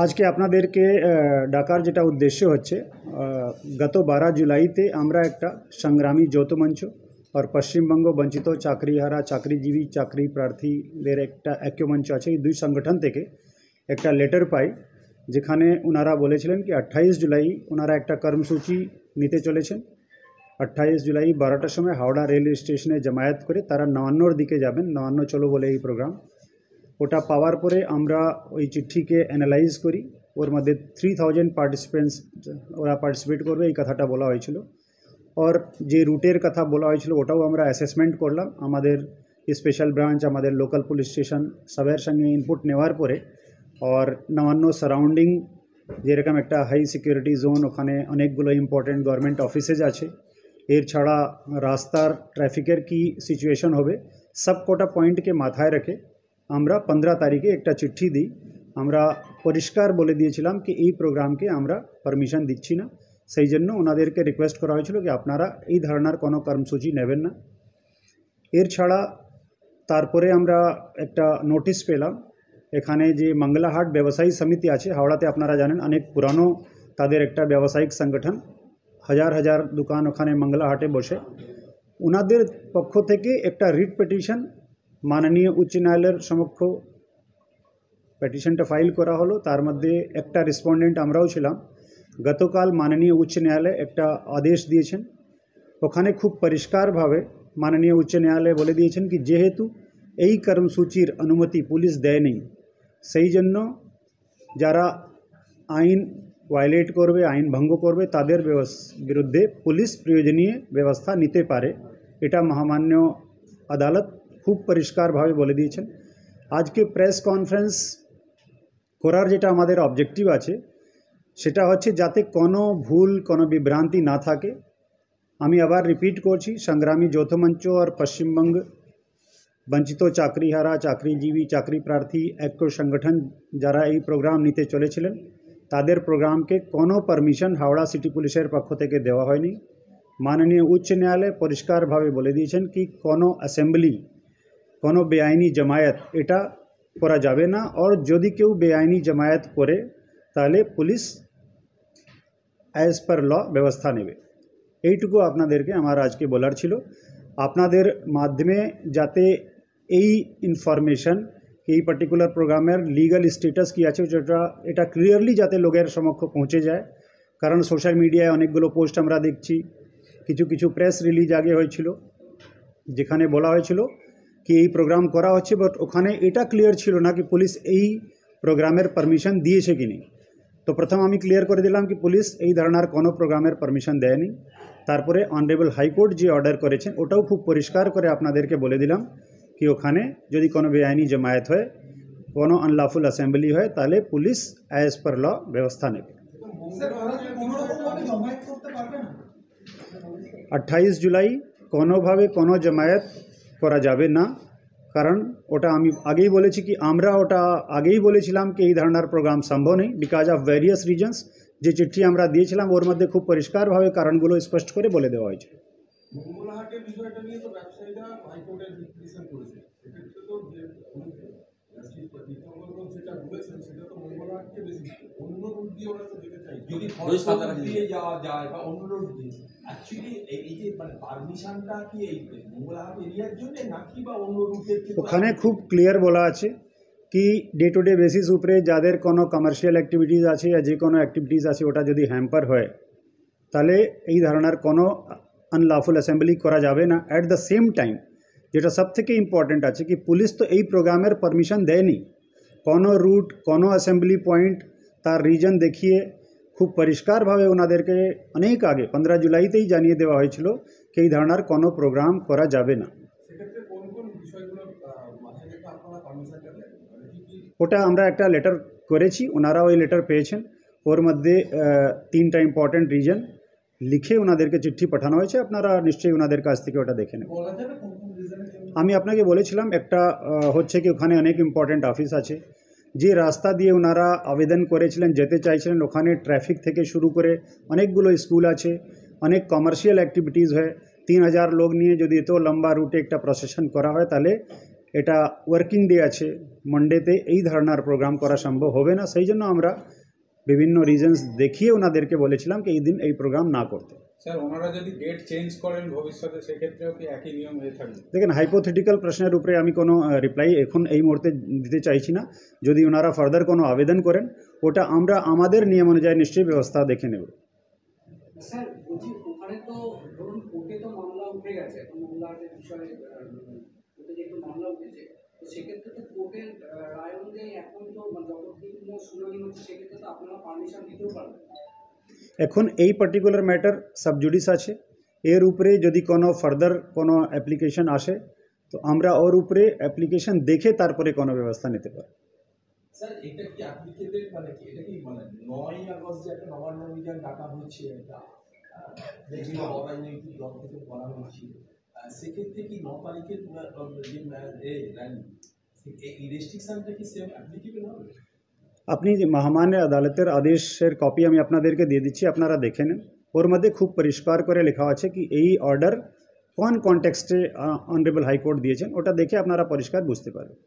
आज के আপনাদেরকে ডাকার যেটা উদ্দেশ্য হচ্ছে গত 12 জুলাইতে আমরা একটা সংগ্রামী যৌথ মঞ্চ আর পশ্চিমবঙ্গ বঞ্চিত চাকরিহারা চাকরিজীবী চাকরি প্রার্থীদের একটা ঐক্য মঞ্চ আছে এই দুই সংগঠন থেকে একটা লেটার পাই যেখানে ওনারা বলেছিলেন কি 28 জুলাই ওনারা একটা কর্মসূচি নিতে চলেছেন 28 জুলাই 12টার সময় হাওড়া রেল স্টেশনে জমায়েত করে তারা নবান্নর দিকে যাবেন নবান্ন চলো বলে এই প্রোগ্রাম ওটা পাওয়ার পরে আমরা ওই চিঠিকে অ্যানালাইজ করি ওর মধ্যে 3000 পার্টিসিপেন্টস ওরা পার্টিসিপেট করবে এই কথাটা বলা হয়েছিল और যে রুটের কথা বলা হয়েছিল ওটাও আমরা অ্যাসেসমেন্ট করলাম আমাদের স্পেশাল ব্রাঞ্চ আমাদের লোকাল পুলিশ স্টেশন সবার সঙ্গে ইনপুট নেওয়ার পরে और নবান্ন সারাউন্ডিং যেরকম একটা হাই সিকিউরিটি জোন ওখানে অনেকগুলো ইম্পর্টেন্ট গভর্নমেন্ট অফিসেস আছে এর ছাড়া রাস্তার ট্রাফিকের কি সিচুয়েশন হবে সব কোটা পয়েন্টকে মাথায় রেখে আমরা 15 তারিখে একটা চিঠি দিই আমরা পরিষ্কার বলে দিয়েছিলাম কি এই প্রোগ্রামকে আমরা পারমিশন দিচ্ছি না সেই জন্য ওনাদেরকে রিকোয়েস্ট করা হয়েছিল কি আপনারা এই ধরনের কোনো কর্মসূচি নেবেন না এর ছাড়া তারপরে আমরা একটা নোটিশ পেলাম এখানে যে মঙ্গলাহাট ব্যবসায়ী সমিতি আছে হাওড়াতে আপনারা জানেন অনেক পুরানো তাদের একটা ব্যবসায়িক সংগঠন হাজার হাজার দোকান ওখানে মঙ্গলাহাটে বসে ওনাদের পক্ষ থেকে একটা রিট পিটিশন মাননীয় উচ্চ ন্যায়ালয়ের সমক্ষ পিটিশনটা ফাইল করা হলো তার মধ্যে একটা রেসপন্ডেন্ট আমরাও ছিলাম গতকাল মাননীয় উচ্চ ন্যায়ালয় একটা আদেশ দিয়েছেন ওখানে খুব পরিষ্কারভাবে মাননীয় উচ্চ ন্যায়ালয় বলে দিয়েছেন কি যেহেতু এই কর্মসূচির অনুমতি পুলিশ দেয়নি সেই জন্য যারা আইন ভায়োলেট করবে আইন ভঙ্গ করবে তাদের বিরুদ্ধে পুলিশ প্রয়োজনীয় ব্যবস্থা নিতে পারে এটা মহামান্য আদালত খুব পরিষ্কারভাবে বলে দিয়েছেন আজকে প্রেস কনফারেন্স করার যেটা আমাদের অবজেক্টিভ আছে সেটা হচ্ছে যাতে কোনো ভুল কোনো বিভ্রান্তি না থাকে আমি আবার রিপিট করছি সংগ্রামী যৌথ মঞ্চ আর পশ্চিমবঙ্গ বঞ্চিত চাকরিহারা চাকরিজীবী চাকরি প্রার্থী ঐক্য সংগঠন যারা এই প্রোগ্রাম নিতে চলেছিলেন তাদের প্রোগ্রামকে কোনো পারমিশন হাওড়া সিটি পুলিশের পক্ষ থেকে দেওয়া হয়নি মাননীয় উচ্চ ন্যায়ালয় পরিষ্কারভাবে বলে দিয়েছেন কি কোনো অ্যাসেম্বলি কোনো বেআইনি জমায়েত এটা করা যাবে না আর যদি কেউ বেআইনি জমায়েত করে তাহলে পুলিশ অ্যাজ পার ল ব্যবস্থা নেবে এইটুকু আপনাদেরকে আমার আজকে বলার ছিল আপনাদের মাধ্যমে যাতে এই ইনফরমেশন এই পার্টিকুলার প্রোগ্রামের লিগাল স্ট্যাটাস কি আছে যেটা এটা ক্লিয়ারলি যাতে লোকের সমক্ষ পৌঁছে যায় কারণ সোশ্যাল মিডিয়ায় অনেকগুলো পোস্ট আমরা দেখছি কিছু কিছু প্রেস রিলিজ আগে হয়েছিল যেখানে বলা হয়েছিল कि এই প্রোগ্রাম করা হচ্ছে বাট ওখানে এটা ক্লিয়ার ছিল না কি পুলিশ এই প্রোগ্রামের পারমিশন দিয়েছে কি না তো প্রথম আমি ক্লিয়ার করে দিলাম কি পুলিশ এই ধরনের কোনো প্রোগ্রামের পারমিশন দেয়নি তারপরে অনারেবল হাইকোর্ট যে অর্ডার করেছেন ওটাও খুব পরিষ্কার করে আপনাদেরকে বলে দিলাম কি ওখানে যদি কোনো বেআইনি জমায়েত হয় কোনো আনলফুল অ্যাসেম্বলি হয় তাহলে পুলিশ অ্যাজ পার ল ব্যবস্থা নেবে 28 জুলাই কোনোভাবে কোনো জমায়েত করা যাবে না কারণ ওটা আমি আগেই বলেছি কি আমরা ওটা আগেই বলেছিলাম কি এই ধরনের প্রোগ্রাম সম্ভব নেই বিকজ অফ ভেরিয়াস রিজনস যে চিঠি আমরা দিয়েছিলাম ওর মধ্যে খুব পরিষ্কারভাবে কারণগুলো স্পষ্ট করে বলে দেওয়া হয়েছে ওখানে খুব ক্লিয়ার বলা আছে कि डे टू डे बेसिस उपरे যাদের কোনো কমার্শিয়াল অ্যাক্টিভিটিস আছে या যে কোনো অ্যাক্টিভিটিস আছে ওটা যদি হ্যাম্পার হয় তাহলে এই ধরনের কোনো আনলফুল অ্যাসেম্বলি করা যাবে না এট দ্য সেম টাইম যেটা সবথেকে ইম্পর্টেন্ট আছে কি পুলিশ তো এই প্রোগ্রামের পারমিশন দেয়নি কোনো রুট কোনো অ্যাসেম্বলি পয়েন্ট তার রিজন দেখিয়ে খুব পরিষ্কারভাবে ওনাদেরকে অনেক আগে 15 জুলাইতেই জানিয়ে দেওয়া হয়েছিল কি এই ধরনের কোনো প্রোগ্রাম করা যাবে না ওটা আমরা একটা লেটার করেছি ওনারা ওই লেটার পেয়েছেন ওর মধ্যে 3টা ইম্পর্টেন্ট রিজন লিখে ওনাদেরকে চিঠি পাঠানো হয়েছে আপনারা নিশ্চয়ই ওনাদের কাছ থেকে ওটা দেখে নেবেন আমি আপনাকে বলেছিলাম একটা হচ্ছে কি ওখানে অনেক ইম্পর্টেন্ট অফিস আছে যে রাস্তা দিয়ে ওনারা আবেদন করেছিলেন যেতে চাইছিলেন ওখানে ট্রাফিক থেকে শুরু করে অনেকগুলো স্কুল আছে অনেক কমার্শিয়াল অ্যাক্টিভিটিস হয় 3000 লোক নিয়ে যদি এত লম্বা রুটে একটা প্রসেশন করা হয় তাহলে এটা ওয়ার্কিং ডে আছে, মানডেতে এই ধরনের প্রোগ্রাম করা সম্ভব হবে না, সেই জন্য আমরা বিভিন্ন রিজনস দেখিয়ে ওনাদেরকে বলেছিলাম কি এই দিন এই প্রোগ্রাম না করতে। স্যার ওনারা যদি ডেট চেঞ্জ করেন ভবিষ্যতে সেক্ষেত্রেও কি একই নিয়ম হয়ে থাকবে? দেখেন, হাইপোথেটিক্যাল প্রশ্নের উপরে আমি কোনো রিপ্লাই এখন এই মুহূর্তে দিতে চাইছি না। যদি ওনারা ফার্দার কোনো আবেদন করেন ওটা আমরা আমাদের নিয়ম অনুযায়ী নিশ্চয়ই ব্যবস্থা দেখে নেব। স্যার বলছি ওখানে তো ধরুন কোর্টে তো মামলা উঠে গেছে, এখন মামলার বিষয়ে কোর্টে যেহেতু মামলা উঠেছে তো সেক্ষেত্রে তো কোর্টের রায় অনুযায়ী এখন তো যতদিন শুনানি হচ্ছে সেক্ষেত্রে তো আপনারা পারমিশন দিতেও পারবেন। এখন এই পার্টিকুলার ম্যাটার সাবজুডিস আছে, এর উপরে যদি কোনো ফার্দার কোনো অ্যাপ্লিকেশন আসে তো আমরা ওর উপরে অ্যাপ্লিকেশন দেখে তারপরে কোনো ব্যবস্থা নিতে পারি। স্যার এটা কি অ্যাপ্লিকেটেড মানে কি এটা কি মানে 9ই আগস্ট যে একটা নবান্ন অভিযান ডাকা হচ্ছে এটা দেখি অরাজনৈতিক দল থেকে করা হচ্ছে, সেক্ষেত্রে কি 9 তারিখের যে র্যালি এই রেস্ট্রিকশনটা কি সেম অ্যাপ্লিকেবল হবে? আপনি মহামান্য আদালতের আদেশের কপি আমি আপনাদেরকে দিয়ে দিচ্ছি, আপনারা দেখে নেন। ওর মধ্যে খুব পরিষ্কার করে লেখা আছে কি এই অর্ডার কোন কনটেক্সটে অনারেবল হাইকোর্ট দিয়েছেন, ওটা দেখে আপনারা পরিষ্কার বুঝতে পারবেন।